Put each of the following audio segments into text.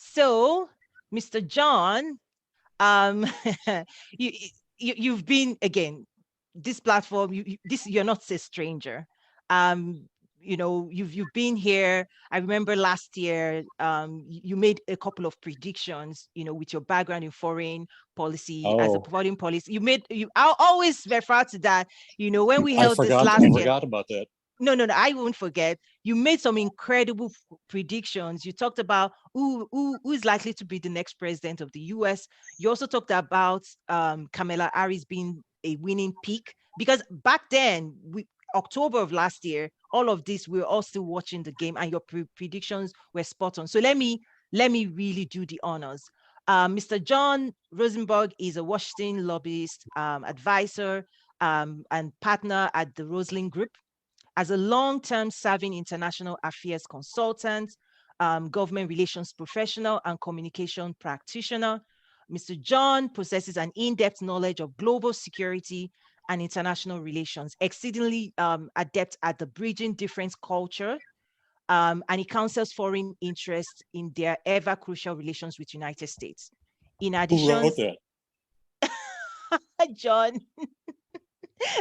So, Mr. John, um, you, you've been again this platform. You're not a stranger. Um, you've been here. I remember last year, you made a couple of predictions. With your background in foreign policy as a Oh, foreign policy, I'll always refer to that. When we I held this forgot. I last year. forgot about that. No, no, no, I won't forget. You made some incredible predictions. You talked about who is likely to be the next president of the US. You also talked about Kamala Harris being a winning pick because back then, October of last year, all of this we were all still watching the game, and your predictions were spot on. So let me really do the honors. Mr. John Rosenberg is a Washington lobbyist, advisor, and partner at the Rosling Group. As a long-term serving international affairs consultant, government relations professional, and communication practitioner, Mr. John possesses an in-depth knowledge of global security and international relations, exceedingly adept at the bridging different culture, and he counsels foreign interests in their ever crucial relations with United States. In Who addition, wrote that? John,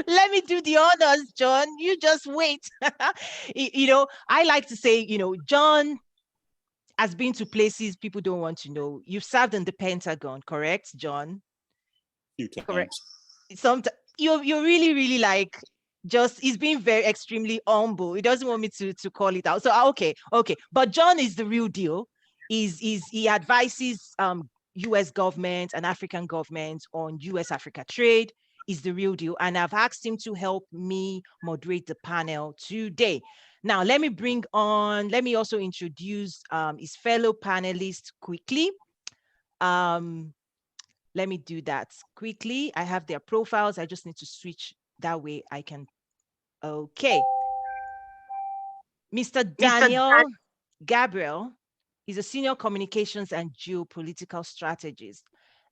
let me do the honors, John. You just wait. I like to say, John has been to places people don't want to know. You've served in the Pentagon, correct, John? A few Correct. times. Some you're really, really like just he's being very extremely humble. He doesn't want me to call it out. So okay, okay. But John is the real deal. He advises US government and African governments on US Africa trade. Is the real deal. And I've asked him to help me moderate the panel today. Now, let me also introduce his fellow panelists quickly. Um, Let me do that quickly. I have their profiles. I just need to switch that way I can. Okay. Mr. Daniel Gabriel is a senior communications and geopolitical strategist.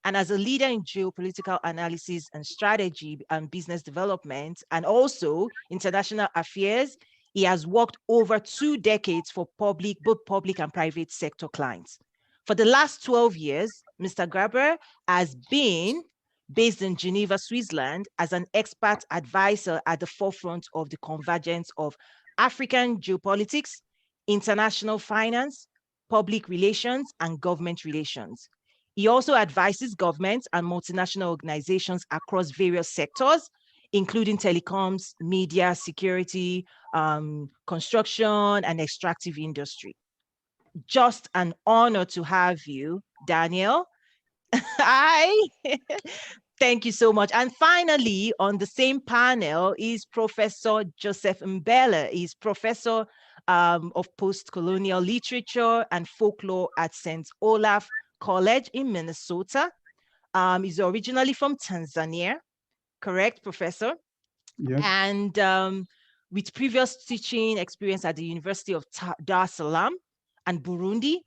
And as a leader in geopolitical analysis and strategy and business development, and also international affairs, he has worked over 2 decades for both public and private sector clients. For the last 12 years, Mr. Gabriel has been based in Geneva, Switzerland, as an expert advisor at the forefront of the convergence of African geopolitics, international finance, public relations, and government relations. He also advises governments and multinational organizations across various sectors, including telecoms, media, security, construction, and extractive industry. Just an honor to have you, Daniel. Hi. Thank you so much. And finally, on the same panel is Professor Joseph Mbele. He's professor of post-colonial literature and folklore at St. Olaf College in Minnesota. He's originally from Tanzania, correct, Professor? Yes. And with previous teaching experience at the University of Dar es Salaam and Burundi,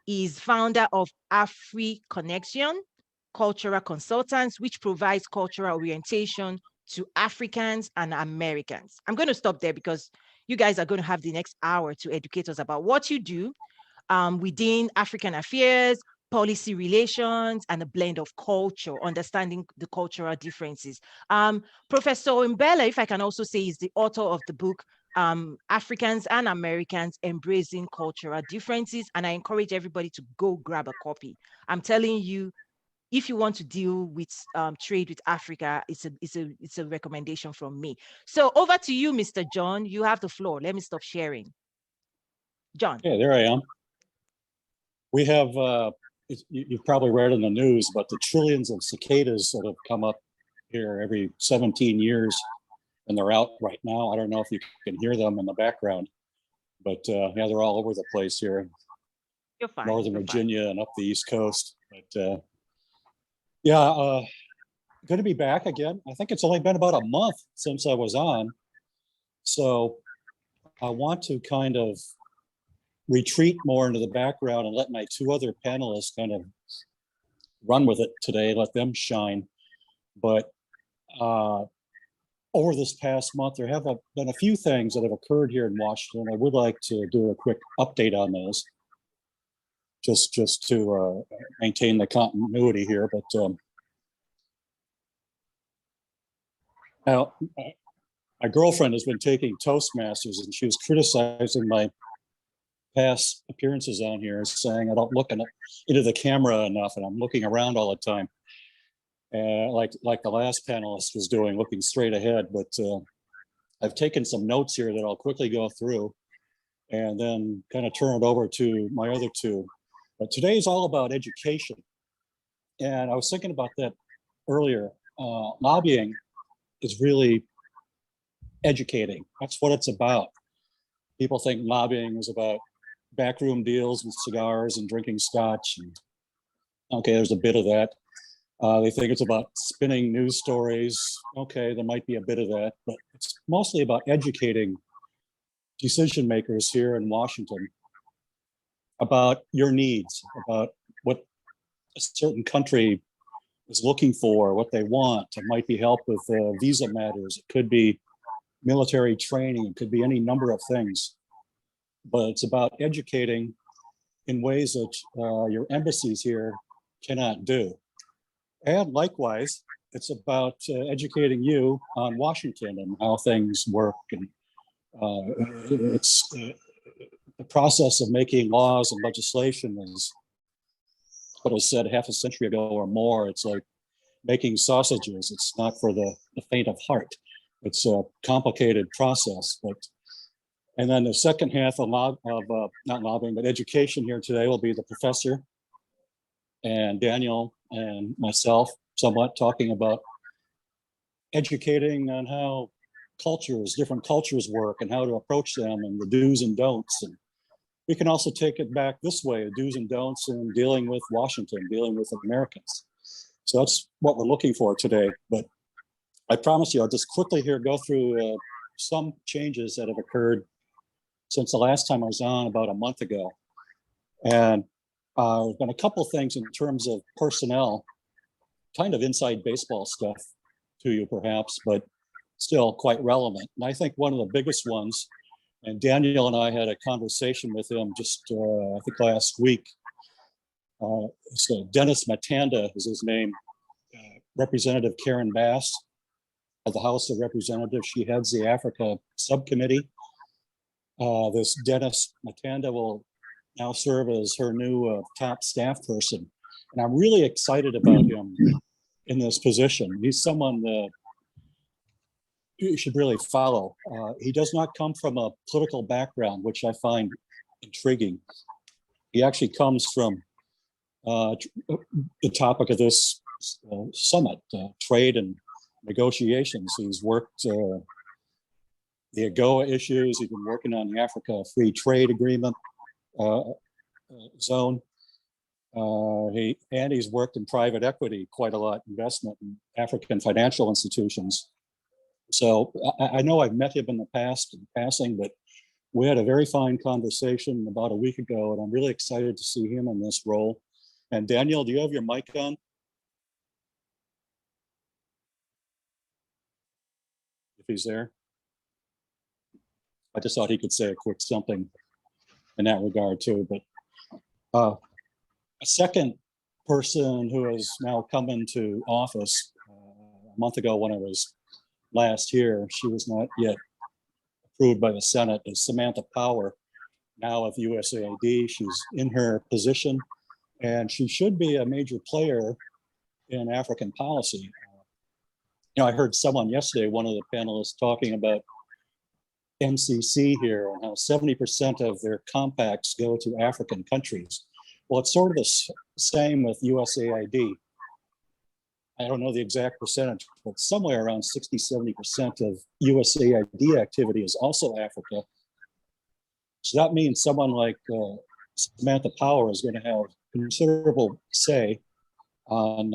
is founder of Afri Connection Cultural Consultants, which provides cultural orientation to Africans and Americans. I'm going to stop there because you guys are going to have the next hour to educate us about what you do within African affairs, policy relations, and a blend of culture, understanding the cultural differences. Professor Mbele, if I can also say, is the author of the book, Africans and Americans Embracing Cultural Differences. And I encourage everybody to go grab a copy. I'm telling you, if you want to deal with trade with Africa, it's a recommendation from me. So over to you, Mr. John. You have the floor. Let me stop sharing. John. Yeah, there I am. We have, you've probably read in the news, but the trillions of cicadas that have come up here every 17 years, and they're out right now. I don't know if you can hear them in the background, but yeah, they're all over the place here. You're fine. Northern You're Virginia fine. and up the East Coast. But yeah, good to be back again. I think it's only been about a month since I was on. So I want to kind of retreat more into the background and let my two other panelists kind of run with it today, let them shine. But over this past month, there have been a few things that have occurred here in Washington. I would like to do a quick update on those. just to maintain the continuity here. But now, my girlfriend has been taking Toastmasters, and she was criticizing my past appearances on here, saying I don't look into the camera enough, and I'm looking around all the time, like the last panelist was doing, looking straight ahead. But I've taken some notes here that I'll quickly go through, and then kind of turn it over to my other two. But today is all about education, and I was thinking about that earlier. Lobbying is really educating. That's what it's about. People think lobbying is about backroom deals with cigars and drinking scotch. And okay, there's a bit of that. They think it's about spinning news stories. Okay, there might be a bit of that, but it's mostly about educating decision makers here in Washington about your needs, about what a certain country is looking for, what they want. It might be help with visa matters. It could be military training. It could be any number of things. But it's about educating in ways that your embassies here cannot do. And likewise, it's about educating you on Washington and how things work. And it's the process of making laws and legislation is what was said half a century ago or more. It's like making sausages. It's not for the faint of heart. It's a complicated process. And then the second half of not lobbying, but education here today will be the professor and Daniel and myself somewhat talking about educating on how different cultures work and how to approach them and the do's and don'ts. And we can also take it back this way, the do's and don'ts in dealing with Washington, dealing with Americans. So that's what we're looking for today. But I promise you, I'll just quickly here go through some changes that have occurred since the last time I was on about a month ago. And there's been a couple of things in terms of personnel, kind of inside baseball stuff to you perhaps, but still quite relevant. And I think one of the biggest ones, and Daniel and I had a conversation with him just, I think last week. So Dennis Matanda is his name, Representative Karen Bass of the House of Representatives. She heads the Africa subcommittee. This Dennis Matanda will now serve as her new top staff person. And I'm really excited about him in this position. He's someone that you should really follow. He does not come from a political background, which I find intriguing. He actually comes from the topic of this summit, trade and negotiations. He's worked the AGOA issues. He's been working on the Africa Free Trade Agreement zone. He's worked in private equity quite a lot, investment in African financial institutions. So I know I've met him in the past in passing, but we had a very fine conversation about a week ago, and I'm really excited to see him in this role. And Daniel, do you have your mic on? If he's there. I just thought he could say a quick something in that regard too. But a second person who has now come into office a month ago when I was last here, she was not yet approved by the Senate, is Samantha Power, now of USAID. She's in her position, and she should be a major player in African policy. I heard someone yesterday, one of the panelists, talking about MCC here and how 70% of their compacts go to African countries. Well, it's sort of the same with USAID. I don't know the exact percentage, but somewhere around 60, 70% of USAID activity is also Africa. So that means someone like Samantha Power is going to have considerable say on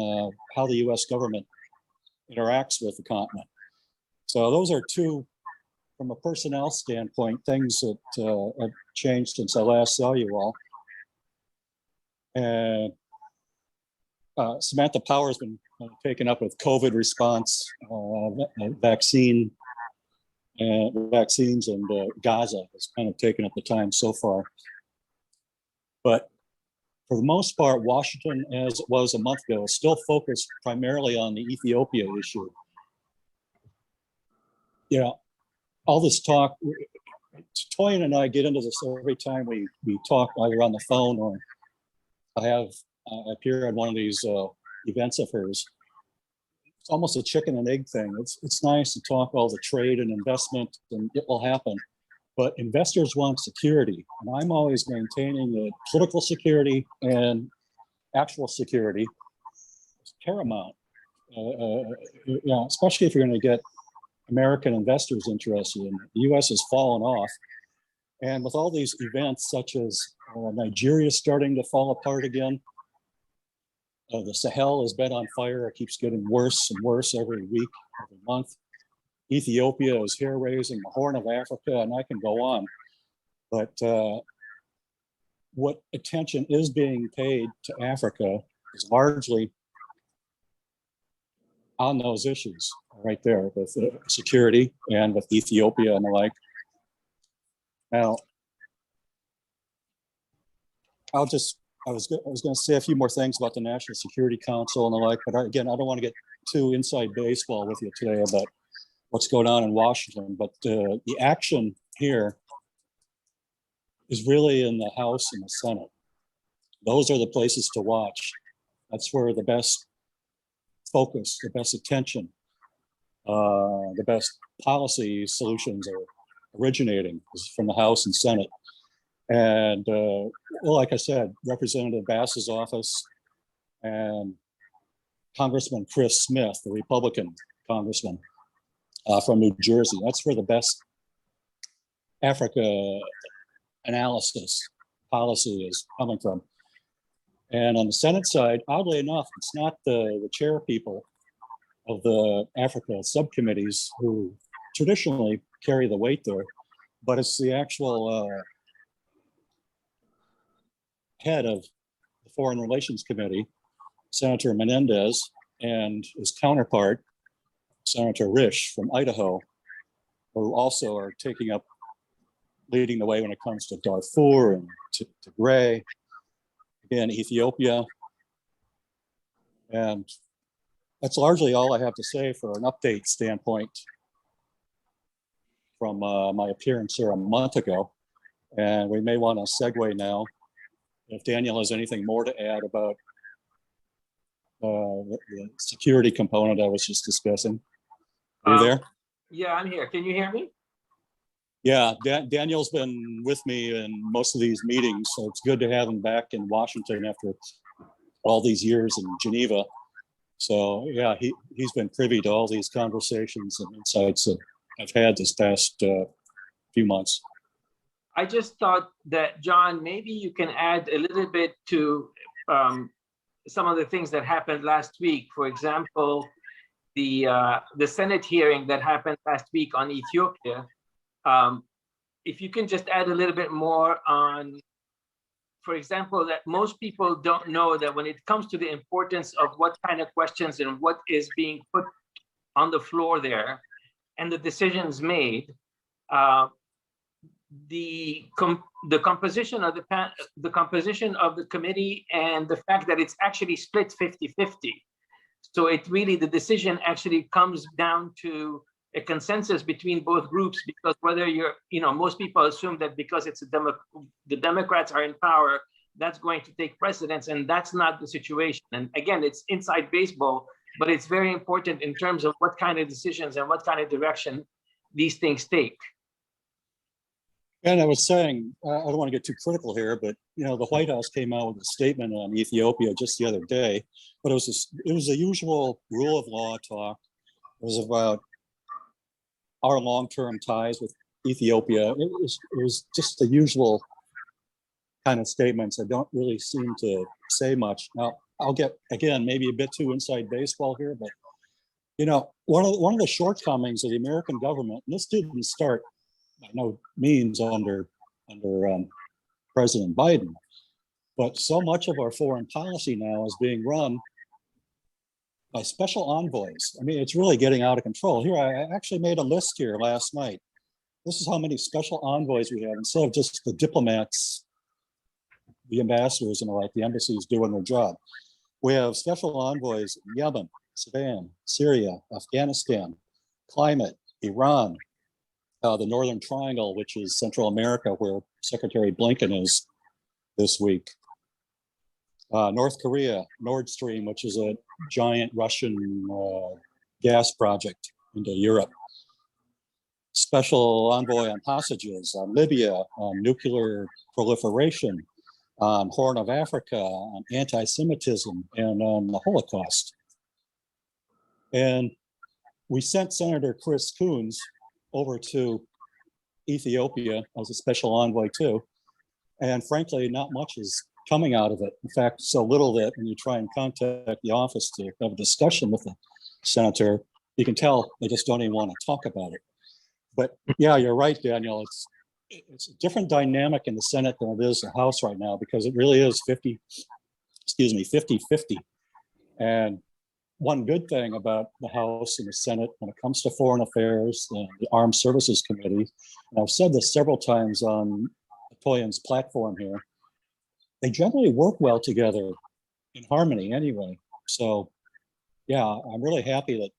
how the US government interacts with the continent. So those are two, from a personnel standpoint, things that have changed since I last saw you all. And Samantha Power has been taken up with COVID response, vaccines, and Gaza has kind of taken up the time so far. But for the most part, Washington, as it was a month ago, is still focused primarily on the Ethiopia issue. Yeah, all this talk, Toyin and I get into this every time we talk, either on the phone or I appear at one of these events of hers. It's almost a chicken and egg thing. It's nice to talk all the trade and investment, and it will happen. But investors want security, and I'm always maintaining that political security and actual security is paramount. Yeah, especially if you're going to get American investors interested in it. The U.S. has fallen off, and with all these events such as Nigeria starting to fall apart again, the Sahel has been on fire. It keeps getting worse and worse every week, every month. Ethiopia is hair raising, the Horn of Africa, and I can go on. But what attention is being paid to Africa is largely on those issues right there with security and with Ethiopia and the like. Now, I was going to say a few more things about the National Security Council and the like, but again, I don't want to get too inside baseball with you today about what's going on in Washington, but the action here is really in the House and the Senate. Those are the places to watch. That's where the best focus, the best attention, the best policy solutions are originating from the House and Senate. And well, like I said, Representative Bass's office and Congressman Chris Smith, the Republican congressman from New Jersey, that's where the best Africa analysis policy is coming from. And on the Senate side, oddly enough, it's not the chair people of the Africa subcommittees who traditionally carry the weight there, but it's the actual head of the Foreign Relations Committee, Senator Menendez, and his counterpart, Senator Risch from Idaho, who also are leading the way when it comes to Darfur and Tigray, again, Ethiopia. And that's largely all I have to say for an update standpoint from my appearance here a month ago. And we may want to segue now, if Daniel has anything more to add about the security component I was just discussing. Are you there? Yeah, I'm here. Can you hear me? Yeah, Daniel's been with me in most of these meetings, so it's good to have him back in Washington after all these years in Geneva. So yeah, he's been privy to all these conversations and insights that I've had this past few months. I just thought that, John, maybe you can add a little bit to some of the things that happened last week. For example, the Senate hearing that happened last week on Ethiopia. If you can just add a little bit more on, for example, that most people don't know that when it comes to the importance of what kind of questions and what is being put on the floor there and the decisions made, the composition of the composition of the committee and the fact that it's actually split 50-50. So it really, the decision actually comes down to a consensus between both groups, because whether you're, most people assume that because it's the Democrats are in power, that's going to take precedence, and that's not the situation. And again, it's inside baseball, but it's very important in terms of what kind of decisions and what kind of direction these things take. And I was saying, I don't want to get too critical here, but the White House came out with a statement on Ethiopia just the other day, but it was the usual rule of law talk. It was about our long-term ties with Ethiopia. It was just the usual kind of statements that don't really seem to say much. Now, I'll get, again, maybe a bit too inside baseball here, but one of the shortcomings of the American government, and this didn't start by no means under President Biden, but so much of our foreign policy now is being run by special envoys. I mean, it's really getting out of control. Here, I actually made a list here last night. This is how many special envoys we have instead of just the diplomats the ambassadors and the like, the embassies doing their job. We have special envoys in Yemen, Sudan, Syria, Afghanistan, climate, Iran, the Northern Triangle, which is Central America, where Secretary Blinken is this week. North Korea, Nord Stream, which is a giant Russian gas project into Europe. Special envoy on hostages, on Libya, on nuclear proliferation, on Horn of Africa, on anti-Semitism, and on the Holocaust. And we sent Senator Chris Coons over to Ethiopia as a special envoy too. And frankly, not much is coming out of it. In fact, so little that when you try and contact the office to have a discussion with the senator, you can tell they just don't even want to talk about it. But yeah, you're right, Daniel. It's a different dynamic in the Senate than it is the House right now, because it really is 50-50. And one good thing about the House and the Senate when it comes to foreign affairs and the Armed Services Committee, and I've said this several times on Toyin's platform here, they generally work well together in harmony anyway. So yeah, I'm really happy that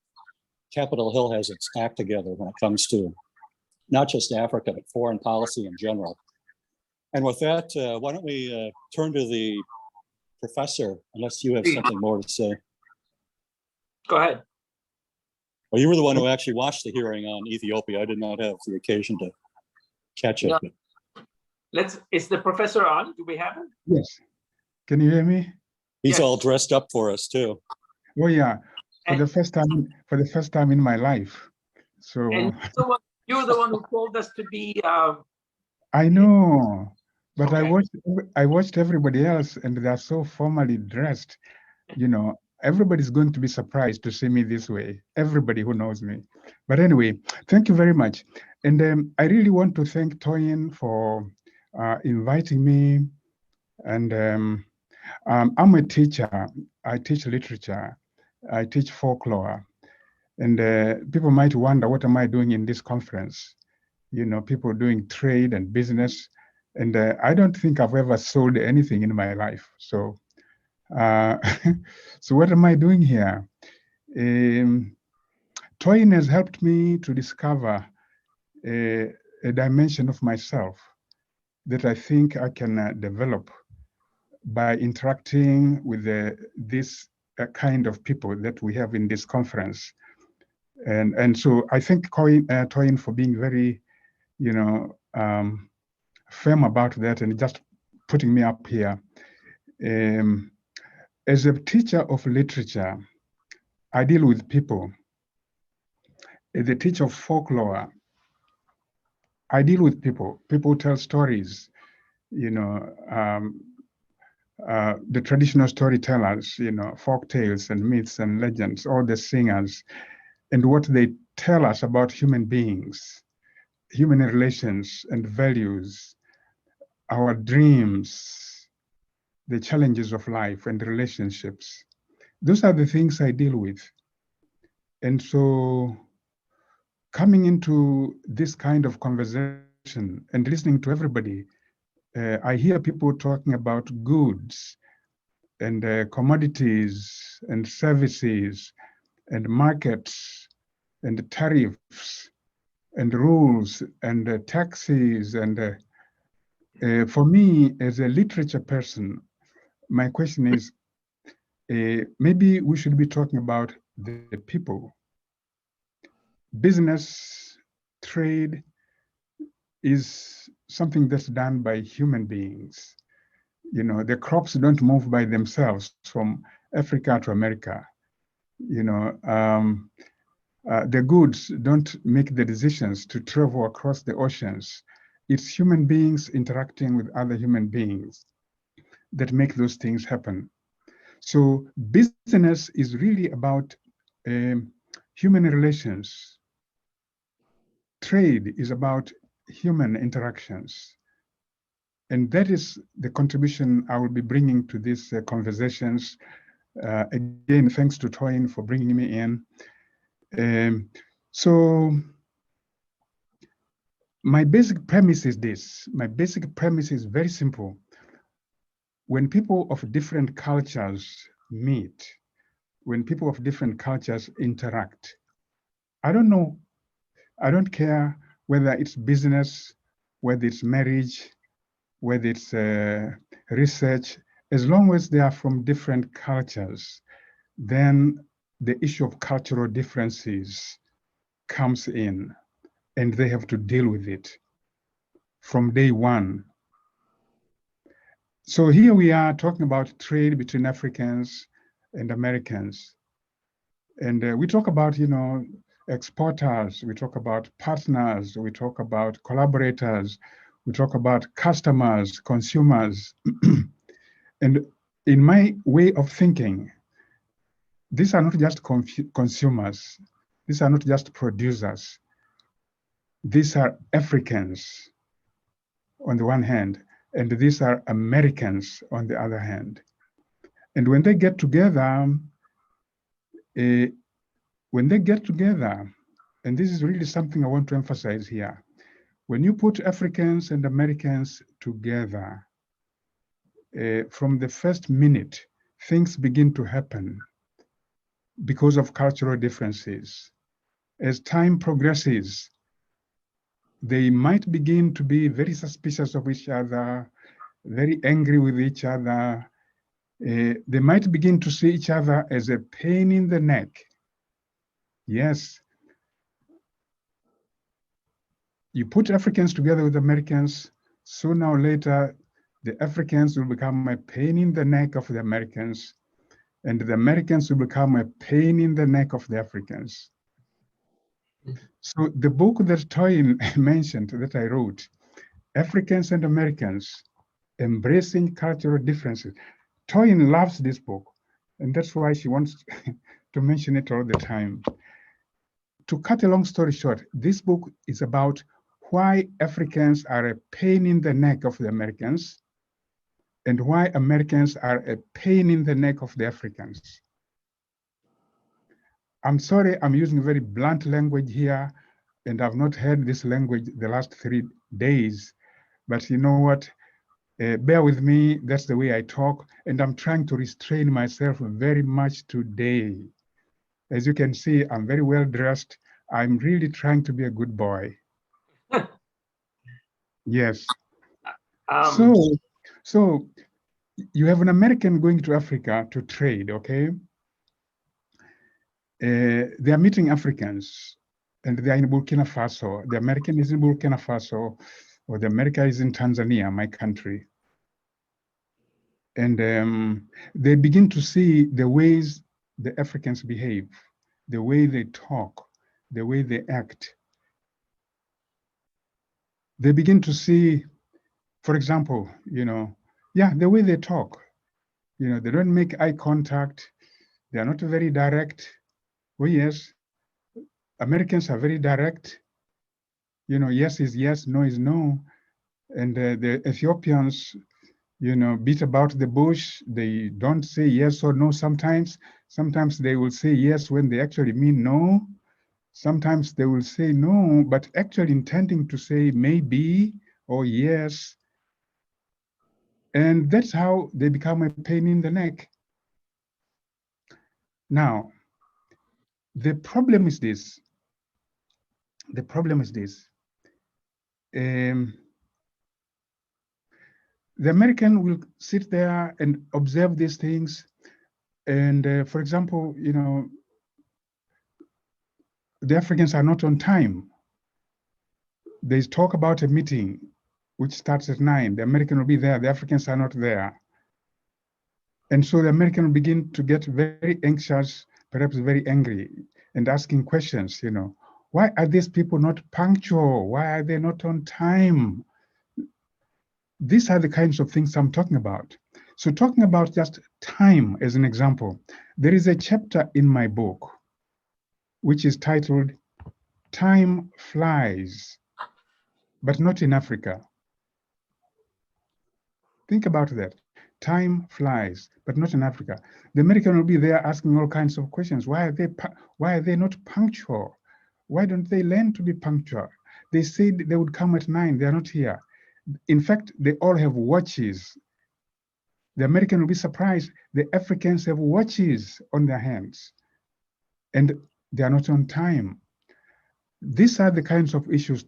Capitol Hill has its act together when it comes to not just Africa, but foreign policy in general. And with that, why don't we turn to the professor, unless you have something more to say. Go ahead. Well, you were the one who actually watched the hearing on Ethiopia. I did not have the occasion to catch it. No. Is the professor on? Do we have him? Yes. Can you hear me? He's Yes. all dressed up for us too. Oh yeah, for the first time in my life. So And you're the one who told us to be. I know, but Okay. I watched everybody else, and they're so formally dressed. You know, everybody's going to be surprised to see me this way. Everybody who knows me. But anyway, thank you very much. And I really want to thank Toyin for inviting me. And I'm a teacher. I teach literature. I teach folklore. And people might wonder, what am I doing in this conference? You know, people doing trade and business. And I don't think I've ever sold anything in my life. So, so what am I doing here? Toyin has helped me to discover a dimension of myself that I think I can develop by interacting with this kind of people that we have in this conference. And so I thank Toyin for being very, you know, firm about that and just putting me up here. As a teacher of literature, I deal with people. As a teacher of folklore, I deal with people. People tell stories, you know, the traditional storytellers, you know, folk tales and myths and legends, all the singers, and what they tell us about human beings, human relations and values, our dreams, the challenges of life and relationships. Those are the things I deal with. And so coming into this kind of conversation and listening to everybody, I hear people talking about goods and commodities and services and markets and tariffs and rules and taxes. And for me, as a literature person, my question is, maybe we should be talking about the people. Business, trade is something that's done by human beings. You know, the crops don't move by themselves from Africa to America. You know, the goods don't make the decisions to travel across the oceans. It's human beings interacting with other human beings that make those things happen. So business is really about human relations. Trade is about human interactions. And that is the contribution I will be bringing to these conversations. Again, thanks to Toyin for bringing me in. So my basic premise is this. My basic premise is very simple. when people of different cultures meet, when people of different cultures interact, I don't care whether it's business, whether it's marriage, whether it's research, as long as they are from different cultures, then the issue of cultural differences comes in, and they have to deal with it from day one. So here we are talking about trade between Africans and Americans. And we talk about, exporters, we talk about partners, we talk about collaborators, we talk about customers, consumers. And in my way of thinking, these are not just consumers, these are not just producers, these are Africans on the one hand, and these are Americans on the other hand. And when they get together, and this is really something I want to emphasize here, when you put Africans and Americans together, from the first minute, things begin to happen because of cultural differences. As time progresses, they might begin to be very suspicious of each other, very angry with each other. They might begin to see each other as a pain in the neck. Yes. You put Africans together with Americans, sooner or later, the Africans will become a pain in the neck of the Americans, and the Americans will become a pain in the neck of the Africans. So the book that Toyin mentioned that I wrote, Africans and Americans, Embracing Cultural Differences. Toyin loves this book, and that's why she wants to mention it all the time. To cut a long story short, this book is about why Africans are a pain in the neck of the Americans and why Americans are a pain in the neck of the Africans. I'm sorry, I'm using very blunt language here, and I've not heard this language the last 3 days, but you know what? Bear with me, that's the way I talk, and I'm trying to restrain myself very much today. As you can see, I'm very well dressed. I'm really trying to be a good boy. Yes. So you have an American going to Africa to trade, okay? They are meeting Africans, and they are in Burkina Faso. The American is in Burkina Faso, or the American is in Tanzania, my country. And they begin to see the ways the Africans behave, the way they talk, the way they act. They begin to see, for example, the way they talk. They don't make eye contact. They are not very direct. Oh yes, Americans are very direct. Yes is yes, no is no. And the Ethiopians, beat about the bush. They don't say yes or no sometimes. Sometimes they will say yes when they actually mean no. Sometimes they will say no, but actually intending to say maybe or yes. And that's how they become a pain in the neck. Now, the problem is this. The American will sit there and observe these things. And for example, the Africans are not on time. They talk about a meeting which starts at 9. The American will be there. The Africans are not there. And so the American will begin to get very anxious, perhaps very angry, and asking questions, why are these people not punctual? Why are they not on time? These are the kinds of things I'm talking about. So talking about just time as an example, there is a chapter in my book which is titled, Time Flies, but not in Africa. Think about that. Time flies, but not in Africa. The American will be there asking all kinds of questions. Why are they not punctual? Why don't they learn to be punctual? They said they would come at 9. They are not here. In fact, they all have watches. The American will be surprised. The Africans have watches on their hands and they are not on time. These are the kinds of issues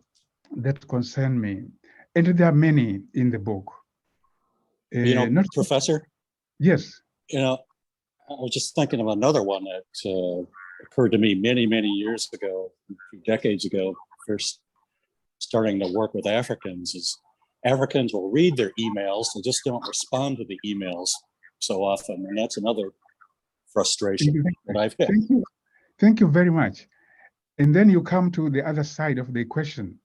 that concern me. And there are many in the book. Professor? Yes. I was just thinking of another one that occurred to me many, many years ago, a few decades ago, first starting to work with Africans, is Africans will read their emails and just don't respond to the emails so often. And that's another frustration that I've had. Thank you. Thank you very much. And then you come to the other side of the equation.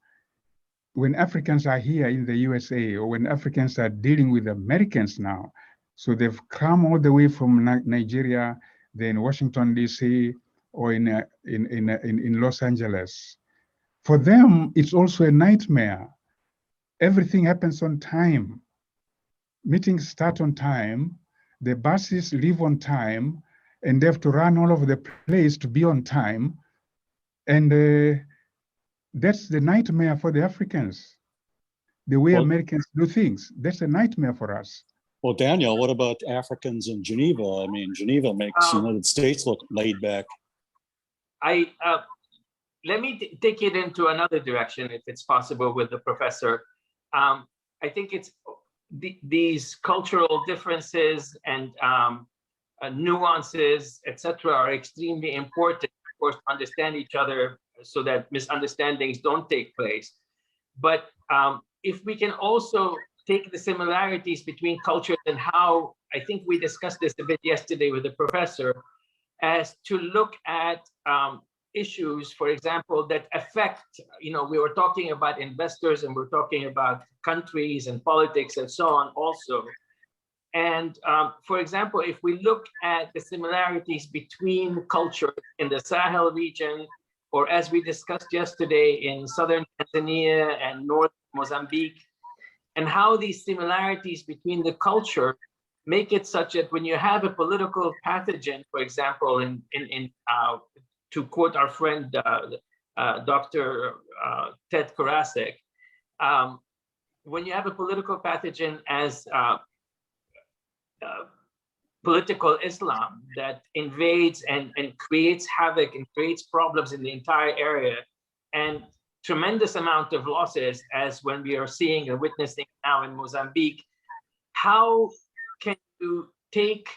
When Africans are here in the USA, or when Africans are dealing with Americans now, so they've come all the way from Nigeria, then Washington, D.C., or in Los Angeles. For them, it's also a nightmare. Everything happens on time. Meetings start on time. The buses leave on time, and they have to run all over the place to be on time. And that's the nightmare for the Africans. The way Americans do things, that's a nightmare for us. Well, Daniel, what about Africans in Geneva? I mean, Geneva makes the United States look laid back. Let me take it into another direction, if it's possible, with the professor. I think it's these cultural differences and nuances, etc., are extremely important, of course, to understand each other so that misunderstandings don't take place. But if we can also take the similarities between cultures and how, I think we discussed this a bit yesterday with the professor, as to look at issues, for example, that affect, we were talking about investors and we're talking about countries and politics and so on also. And for example, if we look at the similarities between cultures in the Sahel region, or as we discussed yesterday in southern Tanzania and north Mozambique, and how these similarities between the culture make it such that when you have a political pathogen, for example, to quote our friend, Dr. Ted Karasek, when you have a political pathogen as political Islam that invades and creates havoc and creates problems in the entire area, and tremendous amount of losses, as when we are seeing and witnessing now in Mozambique, how can you take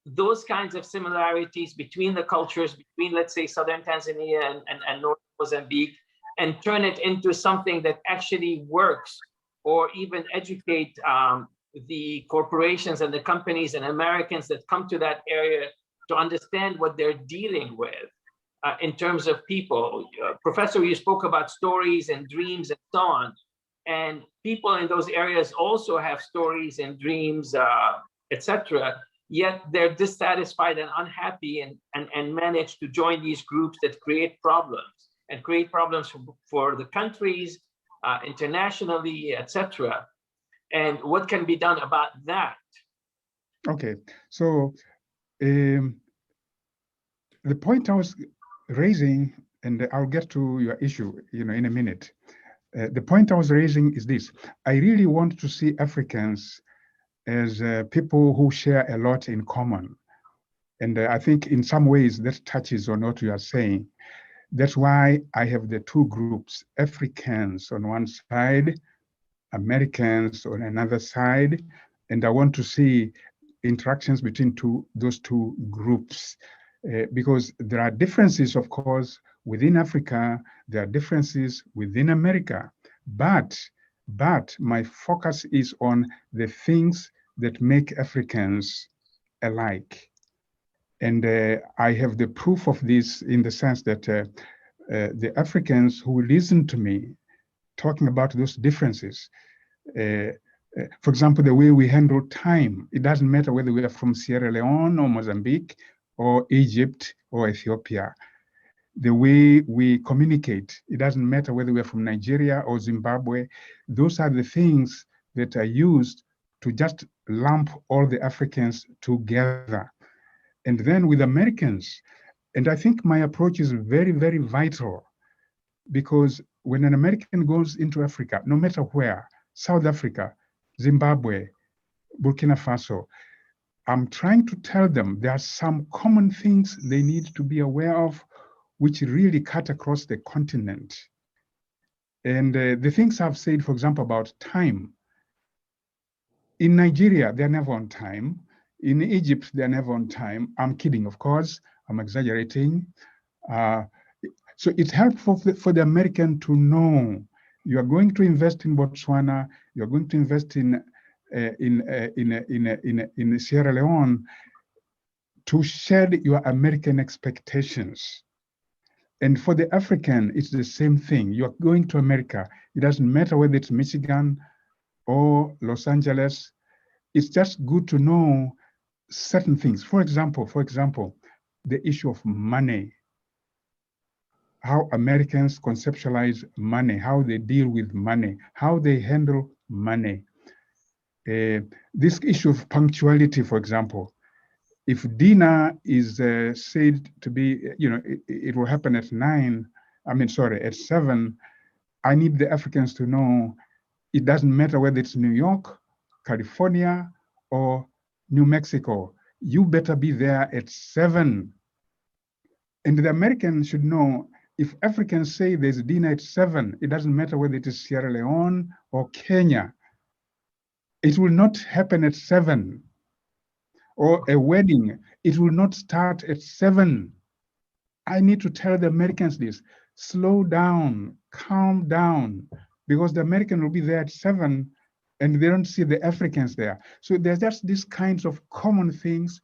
those kinds of similarities between the cultures, between, let's say, southern Tanzania and north Mozambique, and turn it into something that actually works, or even educate the corporations and the companies and Americans that come to that area to understand what they're dealing with in terms of people. Professor, you spoke about stories and dreams and so on. And people in those areas also have stories and dreams, etc. Yet they're dissatisfied and unhappy and manage to join these groups that create problems for the countries, internationally, etc. And what can be done about that? Okay, so the point I was raising, and I'll get to your issue, in a minute. The point I was raising is this: I really want to see Africans as people who share a lot in common, and I think in some ways that touches on what you are saying. That's why I have the two groups: Africans on one side, Americans on another side, and I want to see interactions between those two groups, because there are differences, of course, within Africa. There are differences within America, but my focus is on the things that make Africans alike. And I have the proof of this in the sense that the Africans who listen to me talking about those differences, for example, the way we handle time, it doesn't matter whether we are from Sierra Leone or Mozambique or Egypt or Ethiopia. The way we communicate, it doesn't matter whether we are from Nigeria or Zimbabwe. Those are the things that are used to just lump all the Africans together. And then with Americans, and I think my approach is very, very vital, because when an American goes into Africa, no matter where, South Africa, Zimbabwe, Burkina Faso. I'm trying to tell them there are some common things they need to be aware of, which really cut across the continent. And the things I've said, for example, about time. In Nigeria, they're never on time. In Egypt, they're never on time. I'm kidding, of course. I'm exaggerating. So it's helpful for the American to know you are going to invest in Botswana, you're going to invest in Sierra Leone, to shed your American expectations. And for the African, it's the same thing. You're going to America. It doesn't matter whether it's Michigan or Los Angeles. It's just good to know certain things. For example, the issue of money, how Americans conceptualize money, how they deal with money, how they handle money. This issue of punctuality, for example, if dinner is said to be, it will happen at 9, at 7, I need the Africans to know it doesn't matter whether it's New York, California, or New Mexico. You better be there at 7. And the Americans should know if Africans say there's dinner at 7, it doesn't matter whether it is Sierra Leone or Kenya. It will not happen at 7. Or a wedding, it will not start at 7. I need to tell the Americans this. Slow down, calm down, because the American will be there at 7 and they don't see the Africans there. So there's just these kinds of common things.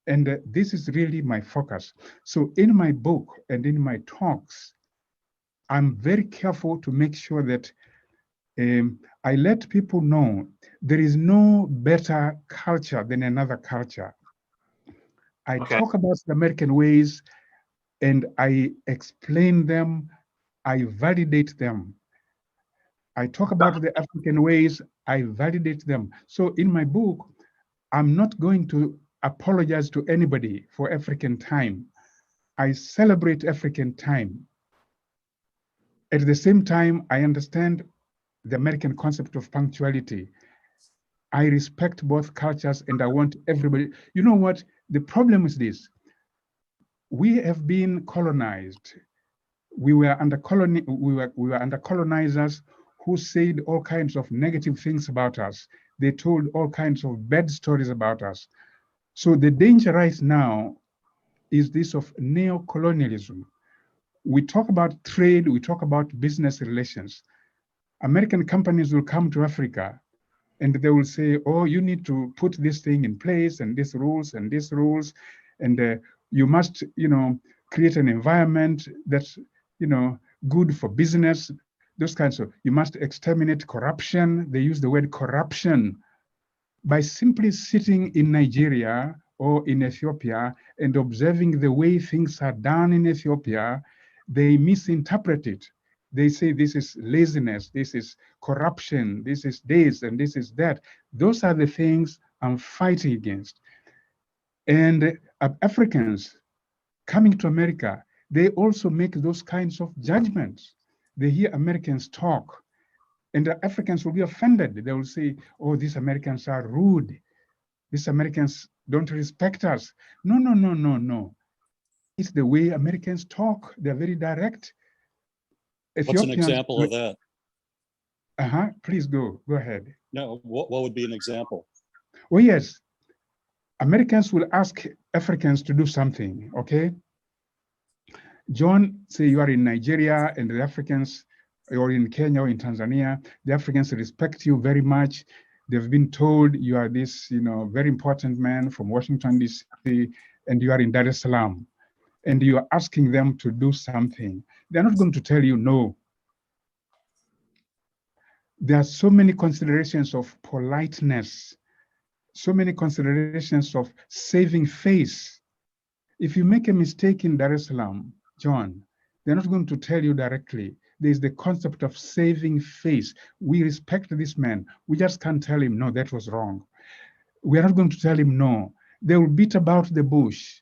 And this is really my focus. So in my book and in my talks, I'm very careful to make sure that I let people know there is no better culture than another culture. I talk about the American ways and I explain them, I validate them. I talk about the African ways, I validate them. So in my book, I'm not going to apologize to anybody for African time. I celebrate African time. At the same time, I understand the American concept of punctuality. I respect both cultures and I want everybody. You know what? The problem is this. We have been colonized. We were under colonizers who said all kinds of negative things about us. They told all kinds of bad stories about us. So the danger right now is this of neo-colonialism. We talk about trade, we talk about business relations. American companies will come to Africa and they will say, oh, you need to put this thing in place and these rules and these rules. And you must, create an environment that's, good for business, those kinds of, you must exterminate corruption. They use the word corruption. By simply sitting in Nigeria or in Ethiopia and observing the way things are done in Ethiopia, they misinterpret it. They say this is laziness, this is corruption, this is this, and this is that. Those are the things I'm fighting against. And Africans coming to America, they also make those kinds of judgments. They hear Americans talk, and the Africans will be offended. They will say, oh, these Americans are rude. These Americans don't respect us. No. It's the way Americans talk. They're very direct. What's an example of that? Please go ahead. No, what would be an example? Oh, yes. Americans will ask Africans to do something, okay? John, say you are in Nigeria and the Africans, or in Kenya or in Tanzania, the Africans respect you very much. They've been told you are this, very important man from Washington, D.C., and you are in Dar es Salaam. And you are asking them to do something. They're not going to tell you no. There are so many considerations of politeness, so many considerations of saving face. If you make a mistake in Dar es Salaam, John, they're not going to tell you directly. There's the concept of saving face. We respect this man. We just can't tell him, no, that was wrong. We're not going to tell him no. They will beat about the bush.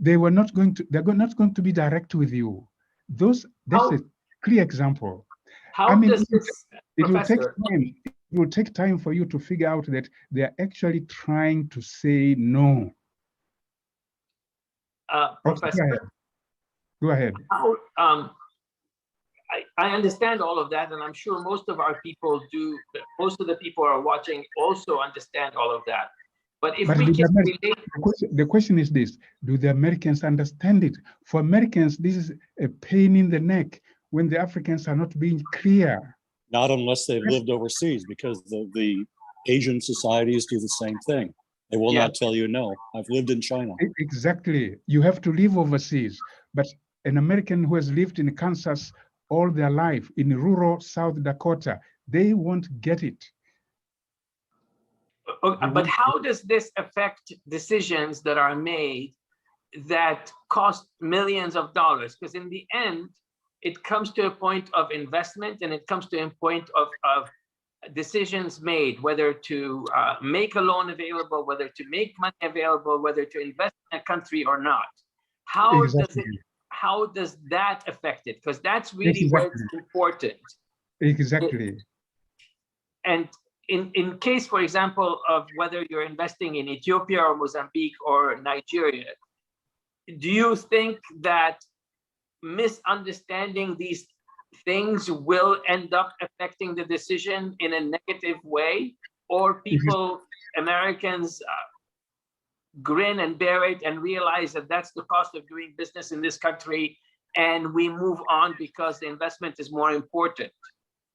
They're not going to be direct with you. That's a clear example. How does this, it will take Professor, time. It will take time for you to figure out that they are actually trying to say no. Professor, go ahead. how, I understand all of that, and I'm sure most of our people do. Most of the people who are watching also understand all of that. But if we can relate, the question is this: do the Americans understand it? For Americans, this is a pain in the neck when the Africans are not being clear. Not unless they've lived overseas, because the Asian societies do the same thing. They will not tell you no. I've lived in China. Exactly. You have to live overseas. But an American who has lived in Kansas all their life, in rural South Dakota, they won't get it. but how does this affect decisions that are made that cost millions of dollars? Because in the end, it comes to a point of investment, and it comes to a point of decisions made, whether to make a loan available, whether to make money available, whether to invest in a country or not. How does that affect it? Because that's really where it's important. Exactly. And in case, for example, of whether you're investing in Ethiopia or Mozambique or Nigeria, do you think that misunderstanding these things will end up affecting the decision in a negative way? Or people, Americans, grin and bear it and realize that that's the cost of doing business in this country, and we move on because the investment is more important?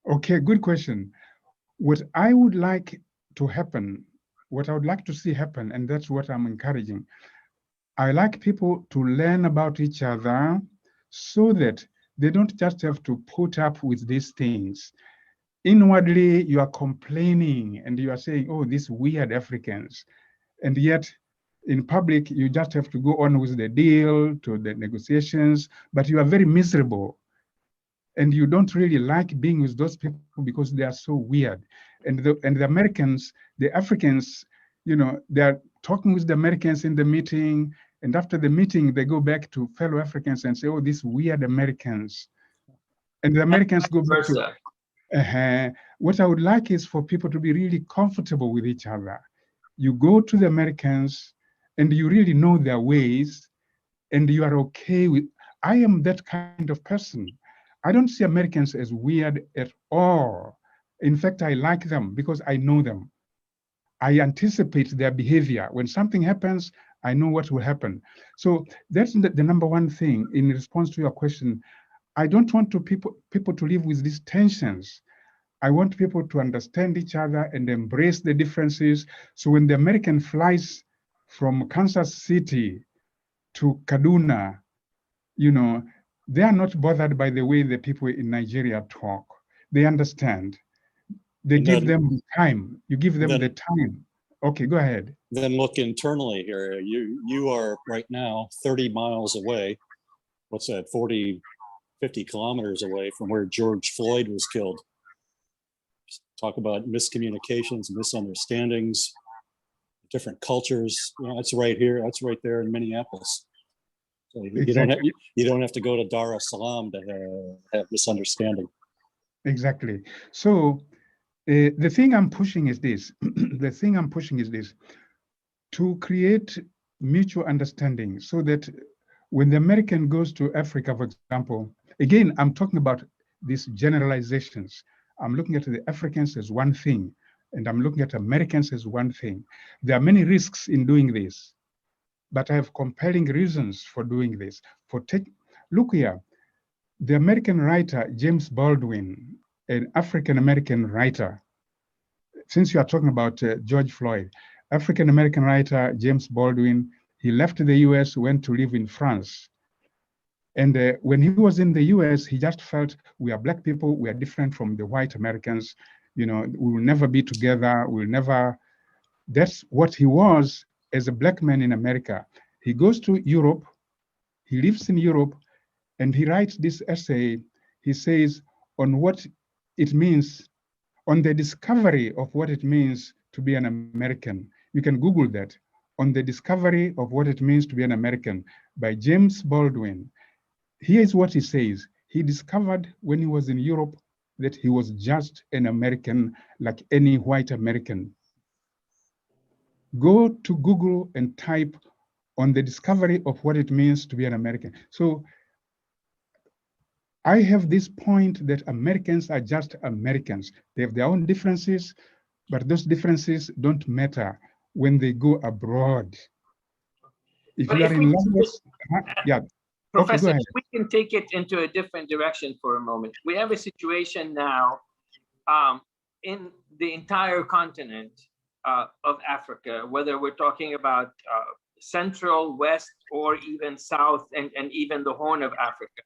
Okay, good question. What I would like to happen, what I would like to see happen, and that's what I'm encouraging, I like people to learn about each other so that they don't just have to put up with these things. Inwardly, you are complaining and you are saying, oh, these weird Africans. And yet, in public, you just have to go on with the deal, to the negotiations, but you are very miserable. And you don't really like being with those people because they are so weird. And the Americans, the Africans, you know, they're talking with the Americans in the meeting, and after the meeting, they go back to fellow Africans and say, oh, these weird Americans. And the Americans go back to, what I would like is for people to be really comfortable with each other. You go to the Americans and you really know their ways and you are okay with, I am that kind of person. I don't see Americans as weird at all. In fact, I like them because I know them. I anticipate their behavior. When something happens, I know what will happen. So that's the number one thing in response to your question. I don't want people to live with these tensions. I want people to understand each other and embrace the differences. So when the American flies from Kansas City to Kaduna, you know, they are not bothered by the way the people in Nigeria talk. They understand. They give them the time. You give them the time. Okay, go ahead. Then look internally here. You are right now 30 miles away. What's that, 40, 50 kilometers away from where George Floyd was killed. Talk about miscommunications, misunderstandings, different cultures. You know, that's right here. That's right there in Minneapolis. So you don't have to go to Dar es Salaam to have misunderstanding. Exactly. So the thing I'm pushing is this. The thing I'm pushing is this: to create mutual understanding, so that when the American goes to Africa, for example, again, I'm talking about these generalizations. I'm looking at the Africans as one thing, and I'm looking at Americans as one thing. There are many risks in doing this, but I have compelling reasons for doing this. Look here, the American writer James Baldwin, an African-American writer, since you are talking about George Floyd, African-American writer James Baldwin, he left the US, went to live in France. And when he was in the US, he just felt, we are Black people, we are different from the white Americans, you know, we will never be together, we'll never. That's what he was as a Black man in America. He goes to Europe, he lives in Europe, and he writes this essay. He says, on what it means, on the discovery of what it means to be an American. You can Google that, on the discovery of what it means to be an American, by James Baldwin. Here is what he says. He discovered when he was in Europe that he was just an American like any white American. Go to Google and type on the discovery of what it means to be an American. So I have this point that Americans are just Americans. They have their own differences, but those differences don't matter when they go abroad. If But you if are we in can London, just- yeah. Okay, go Professor, ahead. if we can take it into a different direction for a moment. We have a situation now in the entire continent of Africa, whether we're talking about Central, West, or even South, and even the Horn of Africa,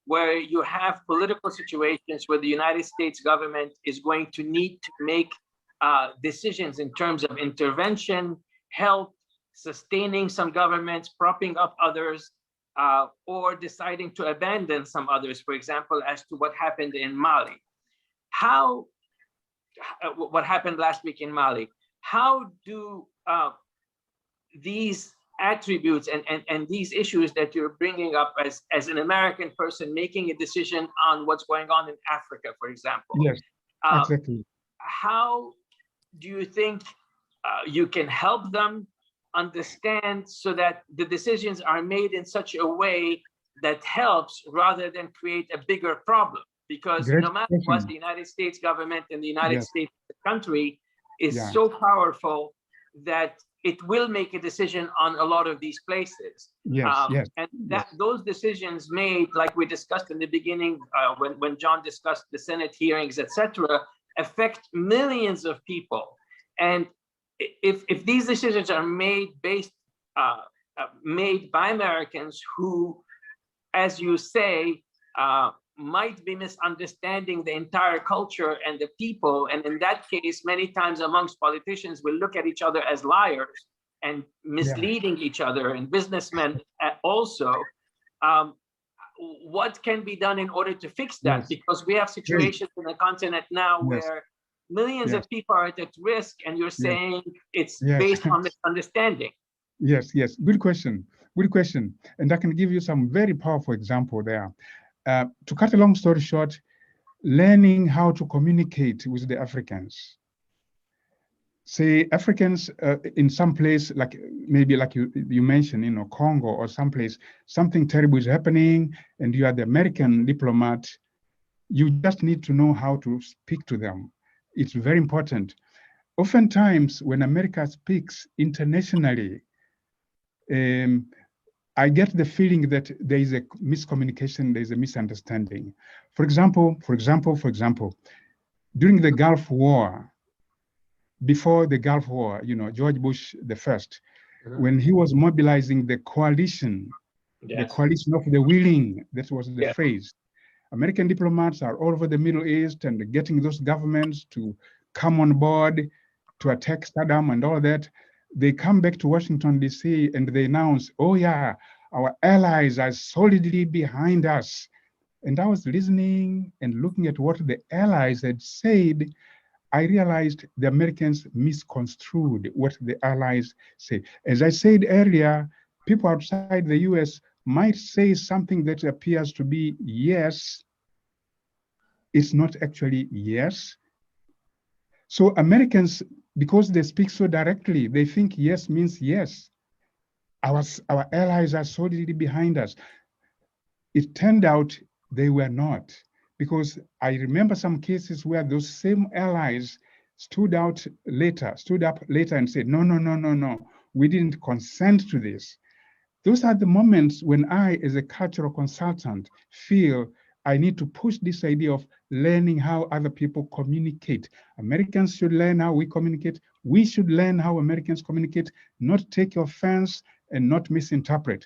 where you have political situations where the United States government is going to need to make decisions in terms of intervention, help, sustaining some governments, propping up others, or deciding to abandon some others, for example, as to what happened in Mali. What happened last week in Mali, how do these attributes and these issues that you're bringing up as an American person making a decision on what's going on in Africa, for example. Yes, exactly. How do you think you can help them understand so that the decisions are made in such a way that helps rather than create a bigger problem? Because Great no matter question. what, the United States government and the United Yes. States country is Yeah. so powerful that it will make a decision on a lot of these places. Yes, yes. And that those decisions made, like we discussed in the beginning, when John discussed the Senate hearings, etc., affect millions of people. And if these decisions are made made by Americans who, as you say, might be misunderstanding the entire culture and the people. And in that case, many times amongst politicians will look at each other as liars and misleading each other, and businessmen also. What can be done in order to fix that? Yes. Because we have situations in the continent now where millions of people are at risk, and you're saying it's based on misunderstanding. Yes, yes, good question, good question. And I can give you some very powerful example there. To cut a long story short, learning how to communicate with the Africans. Say Africans in some place, like maybe like you mentioned, Congo or someplace, something terrible is happening and you are the American diplomat, you just need to know how to speak to them. It's very important. Oftentimes when America speaks internationally, I get the feeling that there is a miscommunication, there is a misunderstanding. For example, during the Gulf War, before the Gulf War, George Bush the first, when he was mobilizing the coalition, the coalition of the willing, that was the phrase. American diplomats are all over the Middle East and getting those governments to come on board to attack Saddam and all that. They come back to Washington, D.C., and they announce, oh yeah, our allies are solidly behind us. And I was listening and looking at what the allies had said. I realized the Americans misconstrued what the allies say. As I said earlier, people outside the US might say something that appears to be yes. It's not actually yes. So Americans, because they speak so directly, they think yes means yes. Our allies are solidly behind us. It turned out they were not, because I remember some cases where those same allies stood up later and said, no, we didn't consent to this. Those are the moments when I, as a cultural consultant, feel I need to push this idea of learning how other people communicate. Americans should learn how we communicate. We should learn how Americans communicate, not take offense and not misinterpret.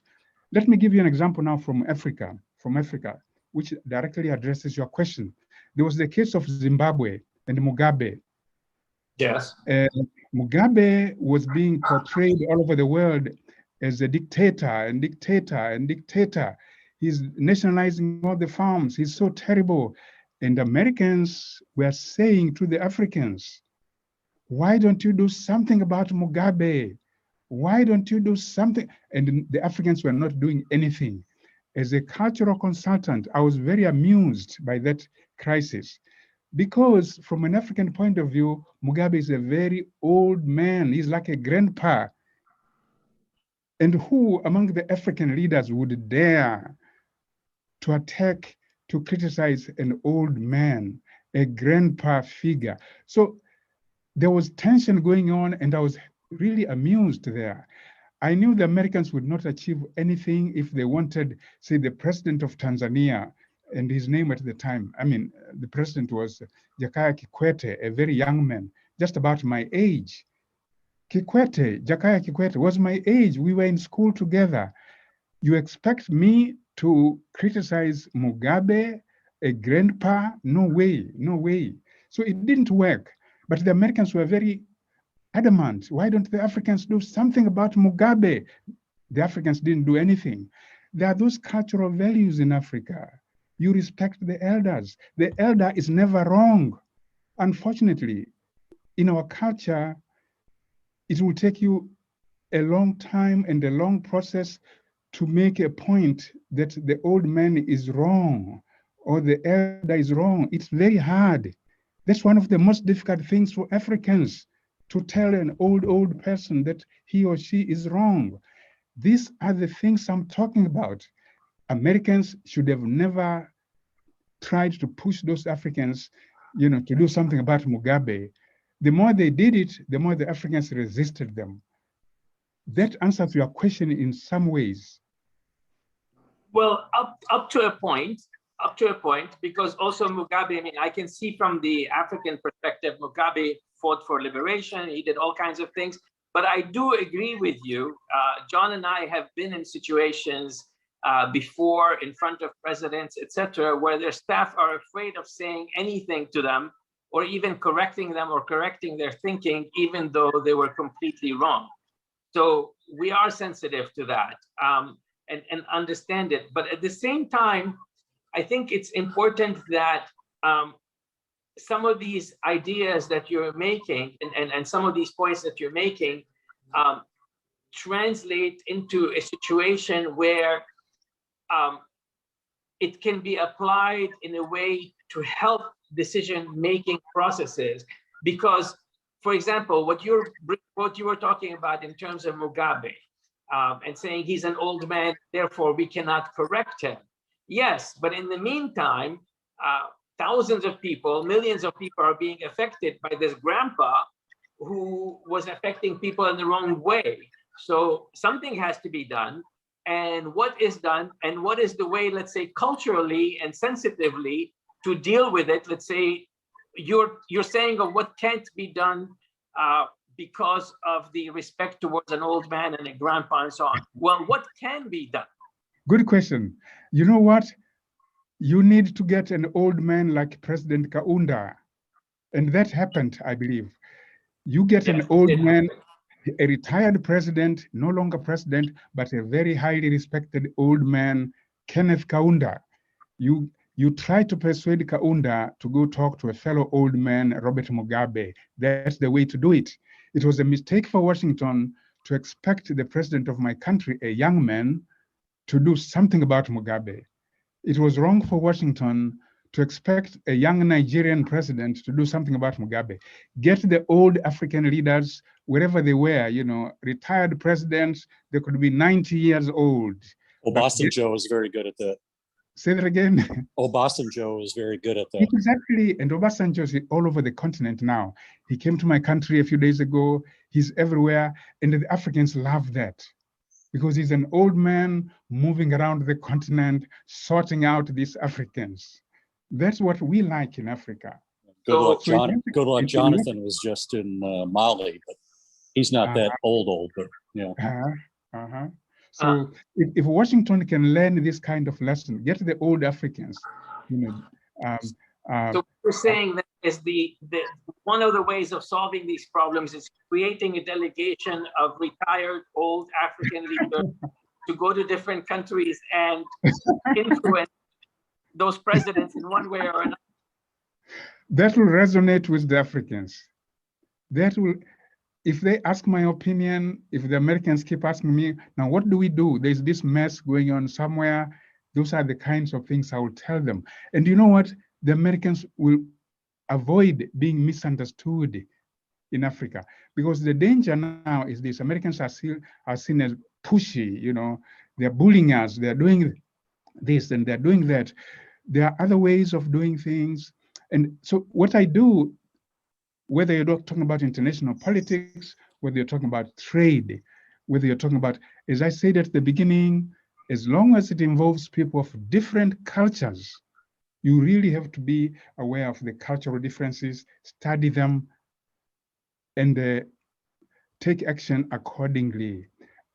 Let me give you an example now from Africa, which directly addresses your question. There was the case of Zimbabwe and Mugabe. Yes. Mugabe was being portrayed all over the world as a dictator. He's nationalizing all the farms. He's so terrible. And Americans were saying to the Africans, why don't you do something about Mugabe? Why don't you do something? And the Africans were not doing anything. As a cultural consultant, I was very amused by that crisis. Because from an African point of view, Mugabe is a very old man. He's like a grandpa. And who among the African leaders would dare to attack, to criticize an old man, a grandpa figure? So there was tension going on, and I was really amused there. I knew the Americans would not achieve anything if they wanted, say, the president of Tanzania, and his name at the time, I mean, the president was Jakaya Kikwete, a very young man, just about my age. Jakaya Kikwete was my age. We were in school together. You expect me to criticize Mugabe, a grandpa? No way, no way. So it didn't work. But the Americans were very adamant. Why don't the Africans do something about Mugabe? The Africans didn't do anything. There are those cultural values in Africa. You respect the elders. The elder is never wrong. Unfortunately, in our culture, it will take you a long time and a long process to make a point that the old man is wrong or the elder is wrong. It's very hard. That's one of the most difficult things for Africans, to tell an old person that he or she is wrong. These are the things I'm talking about. Americans should have never tried to push those Africans, to do something about Mugabe. The more they did it, the more the Africans resisted them. That answers your question in some ways. Well, up to a point, because also Mugabe, I mean, I can see from the African perspective, Mugabe fought for liberation. He did all kinds of things. But I do agree with you. John and I have been in situations before in front of presidents, etc., where their staff are afraid of saying anything to them, or even correcting them or correcting their thinking, even though they were completely wrong. So we are sensitive to that and understand it. But at the same time, I think it's important that some of these ideas that you're making and some of these points that you're making translate into a situation where it can be applied in a way to help decision-making processes. Because, for example, what you were talking about in terms of Mugabe and saying he's an old man, therefore we cannot correct him. Yes, but in the meantime, thousands of people, millions of people are being affected by this grandpa who was affecting people in the wrong way. So something has to be done. And what is done, and what is the way, let's say, culturally and sensitively to deal with it? Let's say you're saying of what can't be done because of the respect towards an old man and a grandpa and so on. Well, what can be done? Good question. You know what? You need to get an old man like President Kaunda. And that happened, I believe. You get an old man, a retired president, no longer president, but a very highly respected old man, Kenneth Kaunda. You try to persuade Kaunda to go talk to a fellow old man, Robert Mugabe. That's the way to do it. It was a mistake for Washington to expect the president of my country, a young man, to do something about Mugabe. It was wrong for Washington to expect a young Nigerian president to do something about Mugabe. Get the old African leaders, wherever they were, retired presidents, they could be 90 years old. Obasanjo is very good at that. Say that again. Obasanjo is very good at that. Exactly, and Obasanjo is all over the continent now. He came to my country a few days ago. He's everywhere, and the Africans love that, because he's an old man moving around the continent, sorting out these Africans. That's what we like in Africa. Good luck, Jonathan was just in Mali, but he's not that old, but yeah. So if Washington can learn this kind of lesson, get the old Africans, so we're saying that is the one of the ways of solving these problems is creating a delegation of retired old African leaders to go to different countries and influence those presidents in one way or another. That will resonate with the Africans. That will, if they ask my opinion, if the Americans keep asking me, now what do we do? There's this mess going on somewhere. Those are the kinds of things I will tell them. And you know what? The Americans will avoid being misunderstood in Africa, because the danger now is this: Americans are seen as pushy. You know, they're bullying us. They're doing this and they're doing that. There are other ways of doing things, and so what I do, whether you're talking about international politics, whether you're talking about trade, whether you're talking about, as I said at the beginning, as long as it involves people of different cultures, you really have to be aware of the cultural differences, study them, and take action accordingly.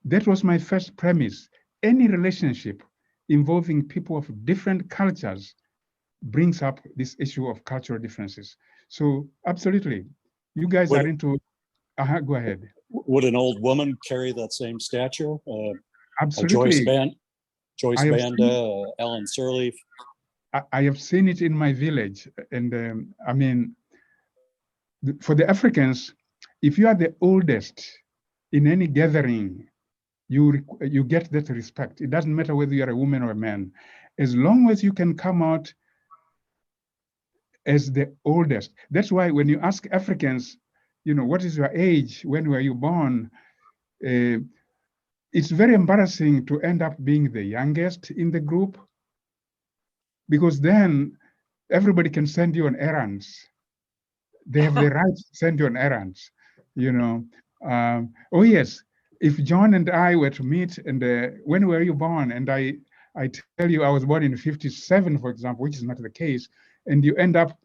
That was my first premise. Any relationship involving people of different cultures brings up this issue of cultural differences. So absolutely, you guys are into, go ahead. Would an old woman carry that same stature? Absolutely. Joyce Banda, Ellen Sirleaf. I have seen it in my village. And I mean, for the Africans, if you are the oldest in any gathering, you get that respect. It doesn't matter whether you're a woman or a man. As long as you can come out as the oldest. That's why when you ask Africans, you know, what is your age? When were you born? It's very embarrassing to end up being the youngest in the group, because then everybody can send you on errands. They have the right to send you on errands, you know. Oh yes, if John and I were to meet and when were you born? And I tell you I was born in 57, for example, which is not the case, and you end up